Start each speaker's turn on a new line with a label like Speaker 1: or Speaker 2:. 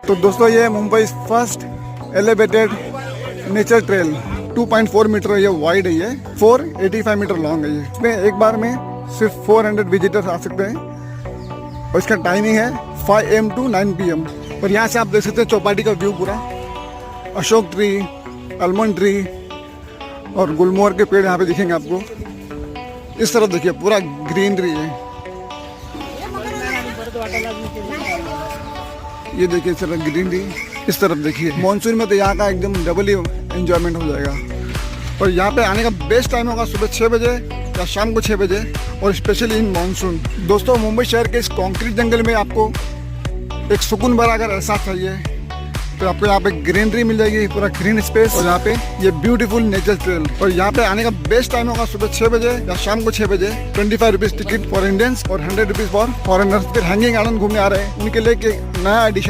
Speaker 1: तो दोस्तों ये Mumbai first elevated nature trail 2.4 meter ये वाइड है, ये 485 मीटर लॉन्ग है। ये इसमें एक बार में सिर्फ 400 विजिटर्स आ सकते हैं और इसका टाइमिंग है 5 AM to 9 PM। और यहाँ से आप देख सकते हैं चौपाटी का व्यू पूरा, अशोक ट्री, आलमंड ट्री और गुलमोहर के पेड़ यहाँ पे दिखेंगे आपको। इस तरफ देखिए पूरा ग्रीनरी है। ये देखिए सर ग्रीनरी, इस तरफ देखिए। मॉनसून में तो यहाँ का एकदम डबल ही एंजॉयमेंट हो जाएगा। और यहाँ पे आने का बेस्ट टाइम होगा सुबह 6 बजे या शाम को 6 बजे, और स्पेशली इन मॉनसून। दोस्तों मुंबई शहर के इस कंक्रीट जंगल में आपको एक सुकून भरा अगर एहसास चाहिए तो आपको यहाँ पे ग्रीनरी मिल जाएगी, पूरा ग्रीन स्पेस, और यहाँ पे ये ब्यूटीफुल नेचर ट्रेल। और यहाँ पे आने का बेस्ट टाइम होगा सुबह 6 बजे या शाम को 6 बजे। 25 रुपीज़ टिकट फॉर इंडियंस और 100 रुपीज़ फॉर फॉरेनर्स। फिर हैंगिंग गार्डन घूमने आ रहे हैं उनके लिए एक नया एडिशन है